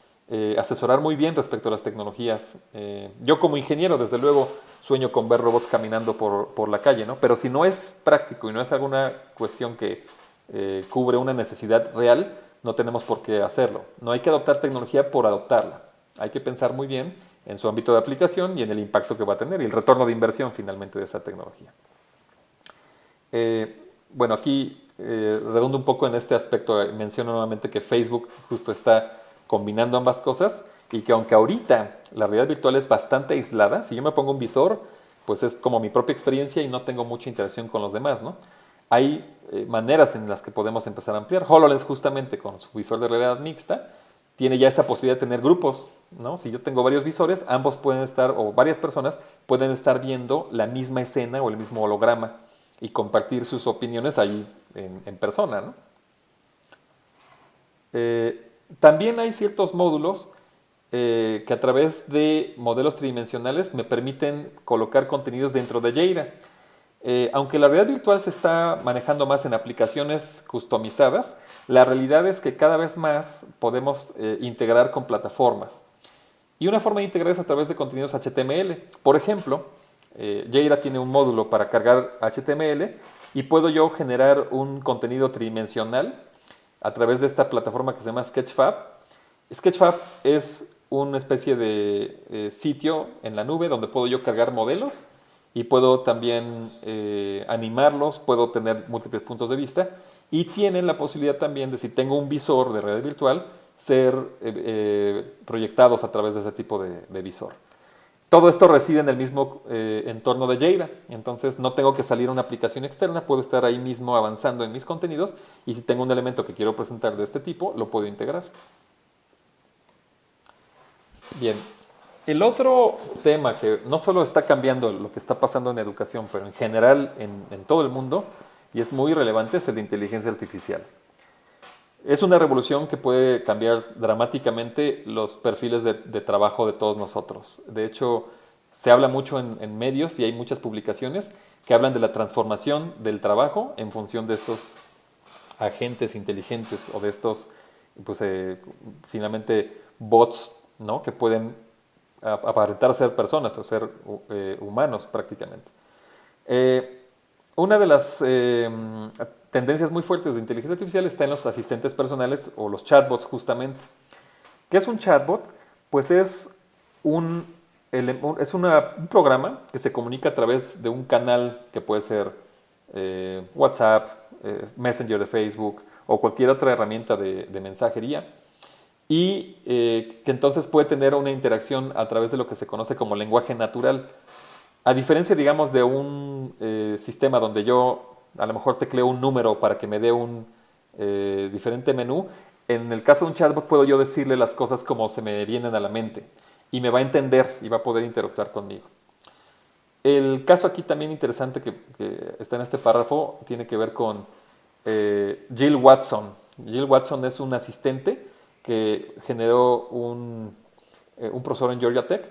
asesorar muy bien respecto a las tecnologías. Yo como ingeniero, desde luego, sueño con ver robots caminando por la calle, ¿no? Pero si no es práctico y no es alguna cuestión que cubre una necesidad real, no tenemos por qué hacerlo. No hay que adoptar tecnología por adoptarla. Hay que pensar muy bien en su ámbito de aplicación y en el impacto que va a tener y el retorno de inversión finalmente de esa tecnología. Bueno, aquí redundo un poco en este aspecto. Menciono nuevamente que Facebook justo está combinando ambas cosas y que aunque ahorita la realidad virtual es bastante aislada, si yo me pongo un visor, pues es como mi propia experiencia y no tengo mucha interacción con los demás, ¿no? Hay maneras en las que podemos empezar a ampliar. HoloLens justamente con su visor de realidad mixta tiene ya esa posibilidad de tener grupos, ¿no? Si yo tengo varios visores, ambos pueden estar, o varias personas pueden estar viendo la misma escena o el mismo holograma y compartir sus opiniones ahí en persona, ¿no? También hay ciertos módulos que a través de modelos tridimensionales me permiten colocar contenidos dentro de Jira. Aunque la realidad virtual se está manejando más en aplicaciones customizadas, la realidad es que cada vez más podemos integrar con plataformas. Y una forma de integrar es a través de contenidos HTML. Por ejemplo, Jira tiene un módulo para cargar HTML y puedo yo generar un contenido tridimensional a través de esta plataforma que se llama Sketchfab. Sketchfab es una especie de sitio en la nube donde puedo yo cargar modelos y puedo también animarlos, puedo tener múltiples puntos de vista y tienen la posibilidad también de, si tengo un visor de realidad virtual, ser proyectados a través de ese tipo de visor. Todo esto reside en el mismo entorno de Jira, entonces no tengo que salir a una aplicación externa, puedo estar ahí mismo avanzando en mis contenidos y si tengo un elemento que quiero presentar de este tipo, lo puedo integrar. Bien, el otro tema que no solo está cambiando lo que está pasando en educación, pero en general en todo el mundo, y es muy relevante, es el de inteligencia artificial. Es una revolución que puede cambiar dramáticamente los perfiles de trabajo de todos nosotros. De hecho, se habla mucho en medios y hay muchas publicaciones que hablan de la transformación del trabajo en función de estos agentes inteligentes o de estos, pues, finalmente, bots, ¿no? Que pueden aparentar ser personas o ser humanos prácticamente. Una de las tendencias muy fuertes de inteligencia artificial está en los asistentes personales o los chatbots justamente. ¿Qué es un chatbot? Pues es un programa que se comunica a través de un canal que puede ser WhatsApp, Messenger de Facebook o cualquier otra herramienta de mensajería y que entonces puede tener una interacción a través de lo que se conoce como lenguaje natural. A diferencia, digamos, de un sistema donde yo a lo mejor tecleo un número para que me dé un diferente menú, en el caso de un chatbot puedo yo decirle las cosas como se me vienen a la mente y me va a entender y va a poder interactuar conmigo. El caso aquí también interesante que está en este párrafo tiene que ver con Jill Watson. Jill Watson es un asistente que generó un profesor en Georgia Tech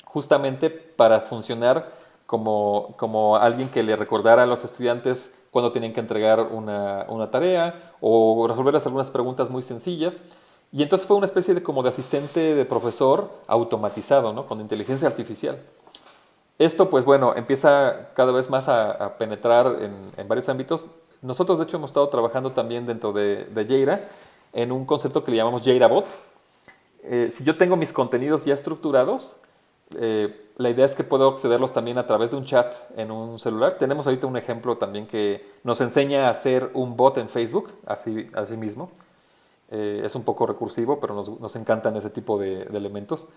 justamente para funcionar como alguien que le recordara a los estudiantes cuando tenían que entregar una tarea o resolverles algunas preguntas muy sencillas. Y entonces fue una especie de como de asistente de profesor automatizado, ¿no? Con inteligencia artificial. Esto, pues bueno, empieza cada vez más a penetrar en varios ámbitos. Nosotros, de hecho, hemos estado trabajando también dentro de Jira en un concepto que le llamamos JiraBot. Si yo tengo mis contenidos ya estructurados, la idea es que puedo accederlos también a través de un chat en un celular. Tenemos ahorita un ejemplo también que nos enseña a hacer un bot en Facebook, así mismo. Es un poco recursivo, pero nos encantan ese tipo de elementos.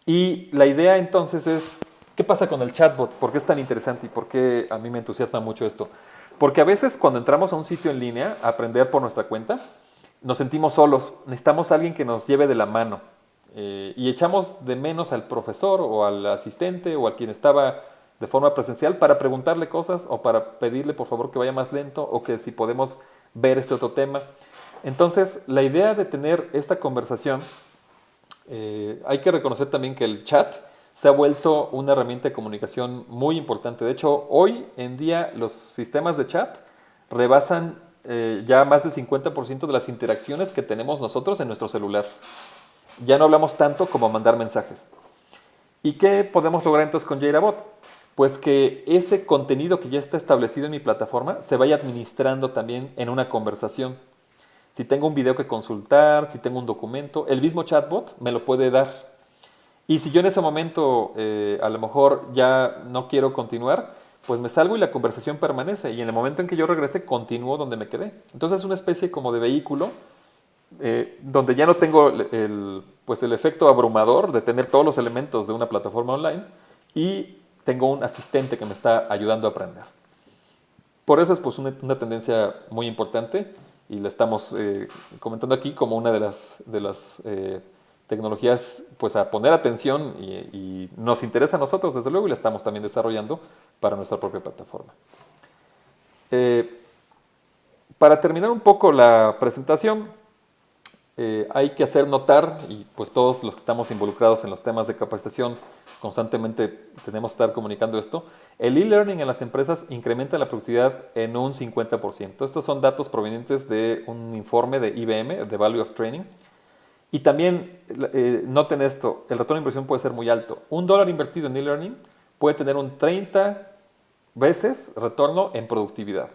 Y la idea entonces es ¿Qué pasa con el chatbot? ¿Por qué es tan interesante y por qué a mí me entusiasma mucho esto? Porque a veces cuando entramos a un sitio en línea a aprender por nuestra cuenta, nos sentimos solos. Necesitamos a alguien que nos lleve de la mano. Y echamos de menos al profesor o al asistente o a quien estaba de forma presencial para preguntarle cosas o para pedirle por favor que vaya más lento o que si podemos ver este otro tema. Entonces, la idea de tener esta conversación, hay que reconocer también que el chat se ha vuelto una herramienta de comunicación muy importante. De hecho, hoy en día los sistemas de chat rebasan ya más del 50% de las interacciones que tenemos nosotros en nuestro celular. Ya no hablamos tanto como mandar mensajes. ¿Y qué podemos lograr entonces con JiraBot? Pues que ese contenido que ya está establecido en mi plataforma se vaya administrando también en una conversación. Si tengo un video que consultar, si tengo un documento, el mismo chatbot me lo puede dar. Y si yo en ese momento a lo mejor ya no quiero continuar, pues me salgo y la conversación permanece. Y en el momento en que yo regrese, continúo donde me quedé. Entonces es una especie como de vehículo donde ya no tengo pues el efecto abrumador de tener todos los elementos de una plataforma online y tengo un asistente que me está ayudando a aprender. Por eso es pues una tendencia muy importante y la estamos comentando aquí como una de las tecnologías pues a poner atención y nos interesa a nosotros desde luego y la estamos también desarrollando para nuestra propia plataforma. Para terminar un poco la presentación, hay que hacer notar, y pues todos los que estamos involucrados en los temas de capacitación constantemente tenemos que estar comunicando esto, el e-learning en las empresas incrementa la productividad en un 50%. Estos son datos provenientes de un informe de IBM, de Value of Training. Y también, noten esto, el retorno de inversión puede ser muy alto. $1 invertido en e-learning puede tener un 30 veces retorno en productividad.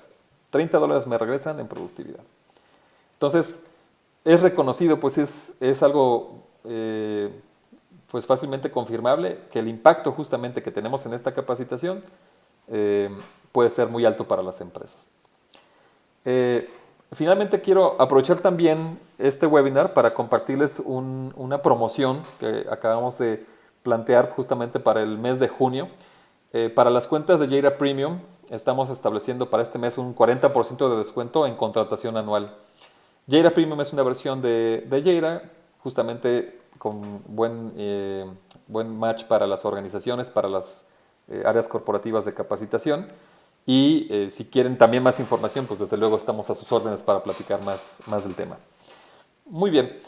$30 me regresan en productividad. Entonces, es reconocido, pues es algo pues fácilmente confirmable que el impacto justamente que tenemos en esta capacitación puede ser muy alto para las empresas. Finalmente quiero aprovechar también este webinar para compartirles una promoción que acabamos de plantear justamente para el mes de junio. Para las cuentas de Jira Premium estamos estableciendo para este mes un 40% de descuento en contratación anual. Jira Premium es una versión de Jira, justamente con buen match para las organizaciones, para las áreas corporativas de capacitación. Y si quieren también más información, pues desde luego estamos a sus órdenes para platicar más del tema. Muy bien,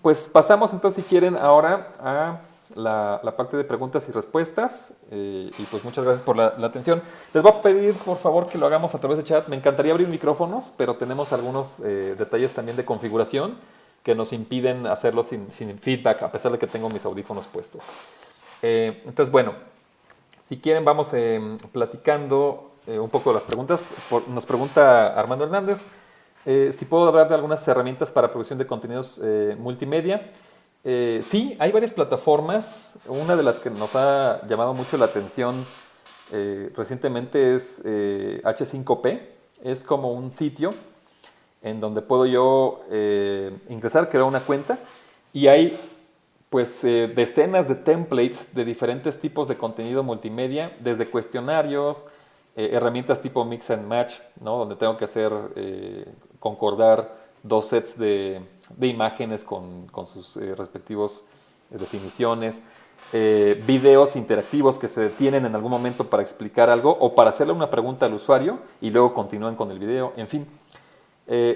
pues pasamos entonces si quieren ahora a la parte de preguntas y respuestas y pues muchas gracias por la atención. Les voy a pedir por favor que lo hagamos a través de chat. Me encantaría abrir micrófonos, pero tenemos algunos detalles también de configuración que nos impiden hacerlo sin feedback, a pesar de que tengo mis audífonos puestos. Entonces, bueno, si quieren vamos platicando un poco de las preguntas. Nos pregunta Armando Hernández si puedo hablar de algunas herramientas para producción de contenidos multimedia. Sí, hay varias plataformas. Una de las que nos ha llamado mucho la atención recientemente es H5P. Es como un sitio en donde puedo yo ingresar, crear una cuenta y hay pues decenas de templates de diferentes tipos de contenido multimedia, desde cuestionarios, herramientas tipo mix and match, ¿no? Donde tengo que hacer concordar dos sets de imágenes con sus respectivos definiciones, videos interactivos que se detienen en algún momento para explicar algo o para hacerle una pregunta al usuario y luego continúan con el video, en fin.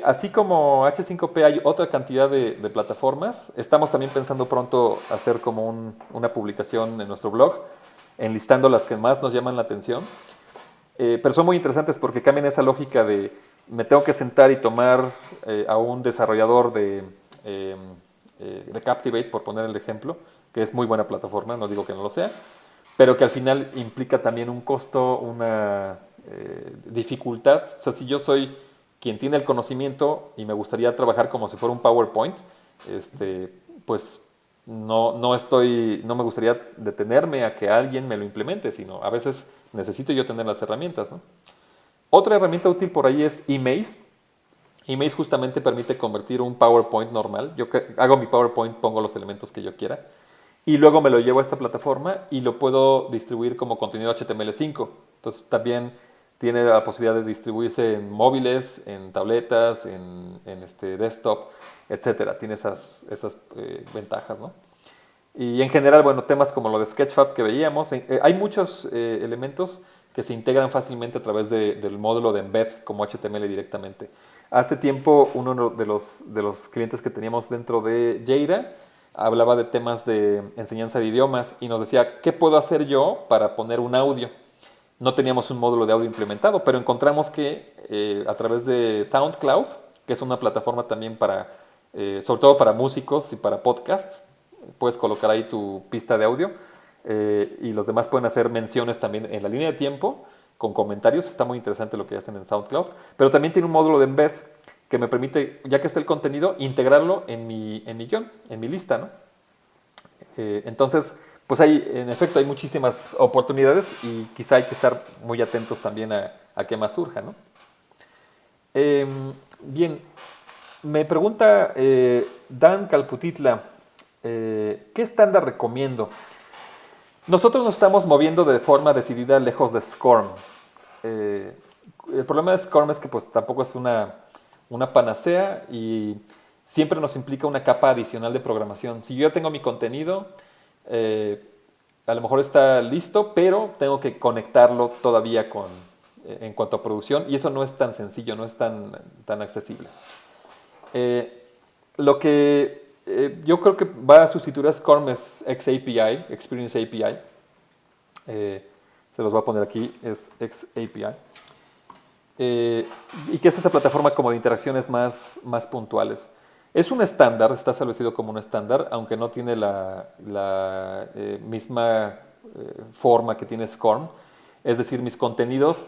Así como H5P hay otra cantidad de plataformas. Estamos también pensando pronto hacer como una publicación en nuestro blog, enlistando las que más nos llaman la atención. Pero son muy interesantes porque cambian esa lógica de me tengo que sentar y tomar a un desarrollador de Captivate, por poner el ejemplo, que es muy buena plataforma, no digo que no lo sea, pero que al final implica también un costo, una dificultad. O sea, si yo soy quien tiene el conocimiento y me gustaría trabajar como si fuera un PowerPoint, pues no me gustaría detenerme a que alguien me lo implemente, sino a veces necesito yo tener las herramientas, ¿no? Otra herramienta útil por ahí es Emaze. Emaze justamente permite convertir un PowerPoint normal. Yo hago mi PowerPoint, pongo los elementos que yo quiera y luego me lo llevo a esta plataforma y lo puedo distribuir como contenido HTML5. Entonces también tiene la posibilidad de distribuirse en móviles, en tabletas, en desktop, etcétera. Tiene esas ventajas, ¿no? Y en general, bueno, temas como lo de Sketchfab que veíamos, hay muchos elementos que se integran fácilmente a través del módulo de embed como HTML directamente. Hace tiempo uno de los clientes que teníamos dentro de Jira hablaba de temas de enseñanza de idiomas y nos decía, ¿qué puedo hacer yo para poner un audio? No teníamos un módulo de audio implementado, pero encontramos que a través de SoundCloud, que es una plataforma también para, sobre todo para músicos y para podcasts, puedes colocar ahí tu pista de audio y los demás pueden hacer menciones también en la línea de tiempo con comentarios. Está muy interesante lo que hacen en SoundCloud, pero también tiene un módulo de embed que me permite, ya que está el contenido, integrarlo en mi guión, en mi lista, ¿no? Entonces, pues en efecto, hay muchísimas oportunidades y quizá hay que estar muy atentos también a qué más surja, ¿no? Bien, me pregunta Dan Calputitla, ¿qué estándar recomiendo? Nosotros nos estamos moviendo de forma decidida lejos de SCORM. El problema de SCORM es que pues tampoco es una panacea y siempre nos implica una capa adicional de programación. Si yo ya tengo mi contenido, a lo mejor está listo, pero tengo que conectarlo todavía en cuanto a producción y eso no es tan sencillo, no es tan accesible. Lo que yo creo que va a sustituir a SCORM es XAPI, Experience API. Se los voy a poner aquí, es XAPI. Y que es esa plataforma como de interacciones más puntuales. Es un estándar, está establecido como un estándar, aunque no tiene la misma forma que tiene SCORM. Es decir, mis contenidos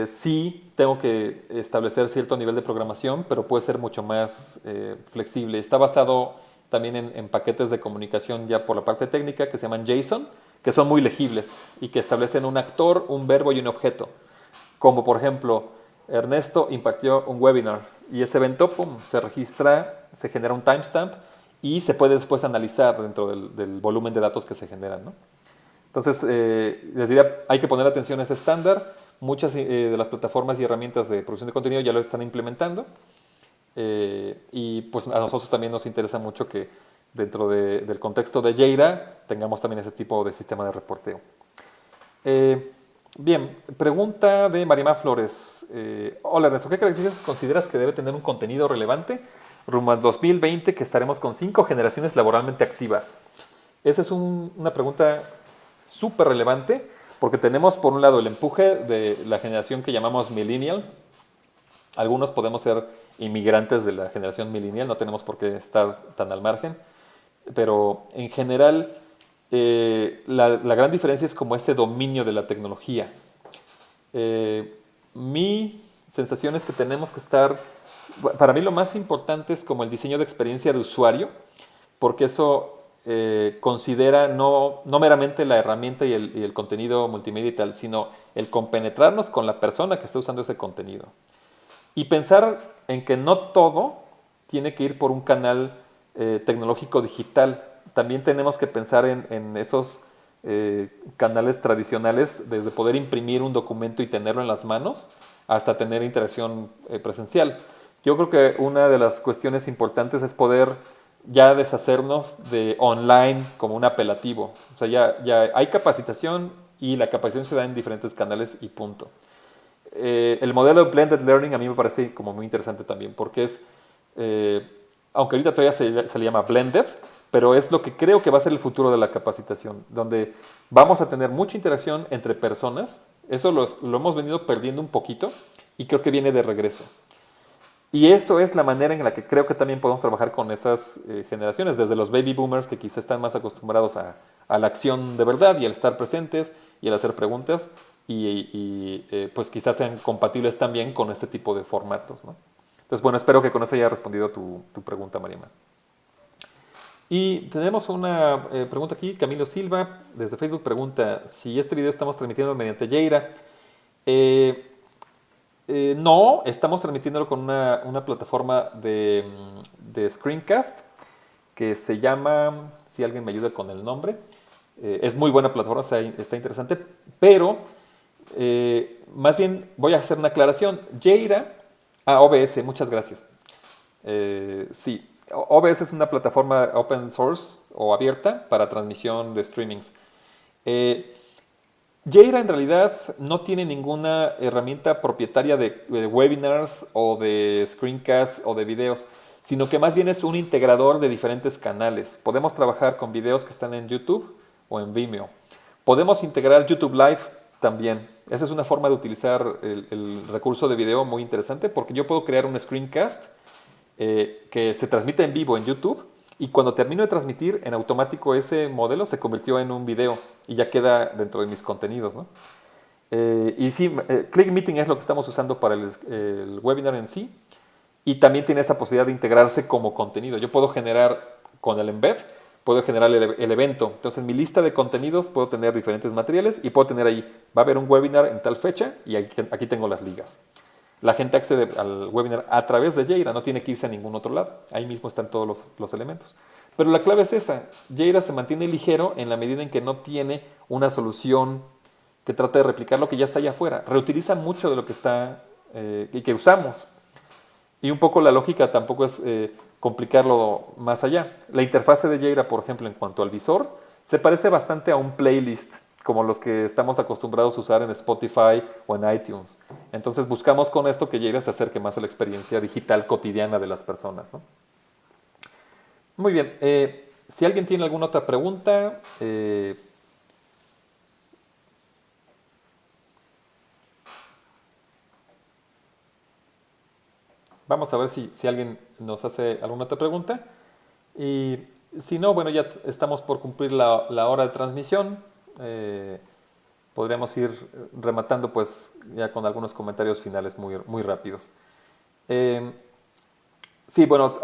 sí tengo que establecer cierto nivel de programación, pero puede ser mucho más flexible. Está basado también en paquetes de comunicación ya por la parte técnica que se llaman JSON, que son muy legibles y que establecen un actor, un verbo y un objeto. Como por ejemplo, Ernesto impartió un webinar y ese evento se registra, se genera un timestamp y se puede después analizar dentro del volumen de datos que se generan, ¿no? Entonces, les diría, hay que poner atención a ese estándar. Muchas de las plataformas y herramientas de producción de contenido ya lo están implementando. Y pues a nosotros también nos interesa mucho que dentro del contexto de Jira tengamos también ese tipo de sistema de reporteo. Bien, pregunta de Marimar Flores. Hola Ernesto, ¿qué características consideras que debe tener un contenido relevante rumbo al 2020 que estaremos con 5 generaciones laboralmente activas? Esa es una pregunta súper relevante porque tenemos por un lado el empuje de la generación que llamamos millennial. Algunos podemos ser inmigrantes de la generación millennial, no tenemos por qué estar tan al margen, pero en general la gran diferencia es como ese dominio de la tecnología. Mi sensación es que tenemos que estar, para mí lo más importante es como el diseño de experiencia de usuario, porque eso considera no meramente la herramienta y el contenido multimedia y tal, sino el compenetrarnos con la persona que está usando ese contenido. Y pensar en que no todo tiene que ir por un canal tecnológico digital. También tenemos que pensar en esos canales tradicionales, desde poder imprimir un documento y tenerlo en las manos, hasta tener interacción presencial. Yo creo que una de las cuestiones importantes es poder ya deshacernos de online como un apelativo. O sea, ya hay capacitación y la capacitación se da en diferentes canales y punto. El modelo de Blended Learning a mí me parece como muy interesante también, porque es, aunque ahorita todavía se le llama Blended, pero es lo que creo que va a ser el futuro de la capacitación, donde vamos a tener mucha interacción entre personas. Eso lo hemos venido perdiendo un poquito y creo que viene de regreso. Y eso es la manera en la que creo que también podemos trabajar con esas generaciones, desde los baby boomers que quizá están más acostumbrados a la acción de verdad y al estar presentes y al hacer preguntas, y pues quizás sean compatibles también con este tipo de formatos, ¿no? Entonces, bueno, espero que con eso haya respondido tu pregunta, Mariana. Y tenemos una pregunta aquí, Camilo Silva, desde Facebook pregunta si este video estamos transmitiendo mediante Jira. No, estamos transmitiéndolo con una plataforma de screencast que se llama, si alguien me ayuda con el nombre, es muy buena plataforma, está interesante, pero más bien voy a hacer una aclaración. Jira, OBS, muchas gracias. Sí, OBS es una plataforma open source o abierta para transmisión de streamings. Jira en realidad no tiene ninguna herramienta propietaria de webinars o de screencasts o de videos, sino que más bien es un integrador de diferentes canales. Podemos trabajar con videos que están en YouTube o en Vimeo. Podemos integrar YouTube Live también. Esa es una forma de utilizar el recurso de video muy interesante, porque yo puedo crear un screencast que se transmite en vivo en YouTube, y cuando termino de transmitir, en automático ese modelo se convirtió en un video y ya queda dentro de mis contenidos, ¿no? Y sí, Click Meeting es lo que estamos usando para el webinar en sí, y también tiene esa posibilidad de integrarse como contenido. Yo puedo generar con el embed, puedo generar el evento. Entonces en mi lista de contenidos puedo tener diferentes materiales y puedo tener ahí, va a haber un webinar en tal fecha y aquí tengo las ligas. La gente accede al webinar a través de Jira, no tiene que irse a ningún otro lado. Ahí mismo están todos los elementos. Pero la clave es esa. Jira se mantiene ligero en la medida en que no tiene una solución que trate de replicar lo que ya está allá afuera. Reutiliza mucho de lo que está y que usamos. Y un poco la lógica tampoco es complicarlo más allá. La interfase de Jira, por ejemplo, en cuanto al visor, se parece bastante a un playlist, como los que estamos acostumbrados a usar en Spotify o en iTunes. Entonces buscamos con esto que Jira se acerque más a la experiencia digital cotidiana de las personas, ¿no? Muy bien, si alguien tiene alguna otra pregunta, vamos a ver si alguien nos hace alguna otra pregunta. Y si no, bueno, ya estamos por cumplir la hora de transmisión. Podríamos ir rematando pues ya con algunos comentarios finales muy rápidos. Sí, bueno,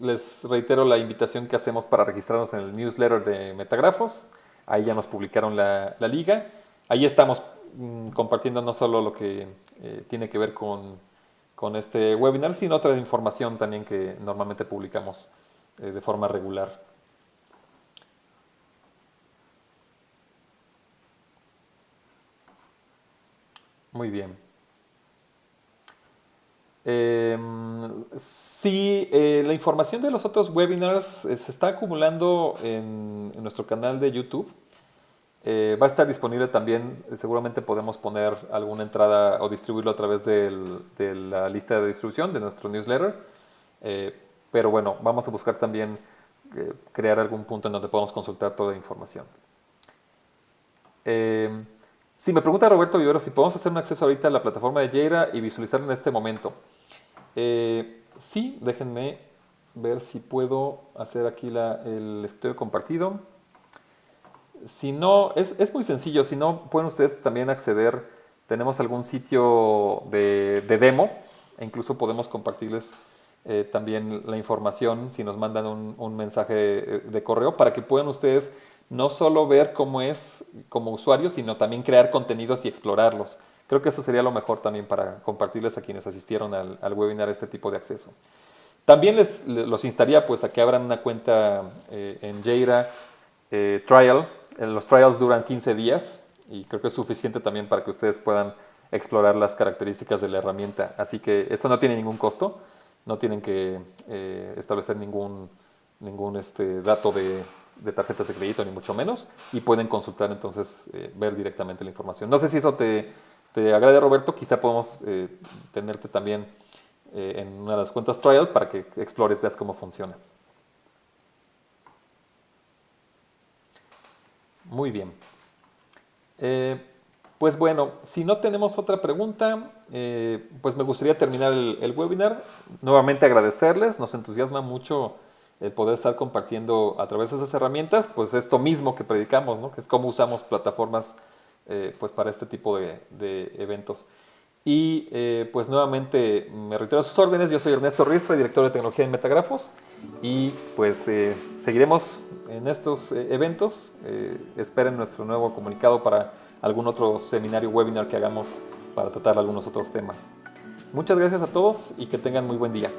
les reitero la invitación que hacemos para registrarnos en el newsletter de Metagrafos. Ahí ya nos publicaron la liga. Ahí estamos compartiendo no solo lo que tiene que ver con este webinar, sino otra información también que normalmente publicamos de forma regular. Muy bien. Sí, la información de los otros webinars se está acumulando en nuestro canal de YouTube. Va a estar disponible también, seguramente podemos poner alguna entrada o distribuirlo a través de la lista de distribución de nuestro newsletter. Pero bueno, vamos a buscar también crear algún punto en donde podamos consultar toda la información. Sí, me pregunta Roberto Vivero si podemos hacer un acceso ahorita a la plataforma de Jira y visualizarla en este momento. Sí, déjenme ver si puedo hacer aquí el escritorio compartido. Si no, es muy sencillo. Si no, pueden ustedes también acceder. Tenemos algún sitio de demo e incluso podemos compartirles también la información si nos mandan un mensaje de correo para que puedan ustedes no solo ver cómo es como usuarios, sino también crear contenidos y explorarlos. Creo que eso sería lo mejor también para compartirles a quienes asistieron al webinar este tipo de acceso. También los instaría pues a que abran una cuenta en Jira Trial. Los trials duran 15 días y creo que es suficiente también para que ustedes puedan explorar las características de la herramienta. Así que eso no tiene ningún costo, no tienen que establecer ningún dato de tarjetas de crédito, ni mucho menos, y pueden consultar entonces, ver directamente la información. No sé si eso te agrade, Roberto, quizá podemos tenerte también en una de las cuentas trial para que explores, veas cómo funciona. Muy bien. Pues bueno, si no tenemos otra pregunta, pues me gustaría terminar el webinar. Nuevamente agradecerles, nos entusiasma mucho el poder estar compartiendo a través de esas herramientas, pues esto mismo que predicamos, ¿no? Que es cómo usamos plataformas pues para este tipo de eventos. Y pues nuevamente me reitero a sus órdenes. Yo soy Ernesto Riestra, director de tecnología en Metagrafos, y pues seguiremos en estos eventos. Esperen nuestro nuevo comunicado para algún otro seminario, webinar que hagamos para tratar algunos otros temas. Muchas gracias a todos y que tengan muy buen día.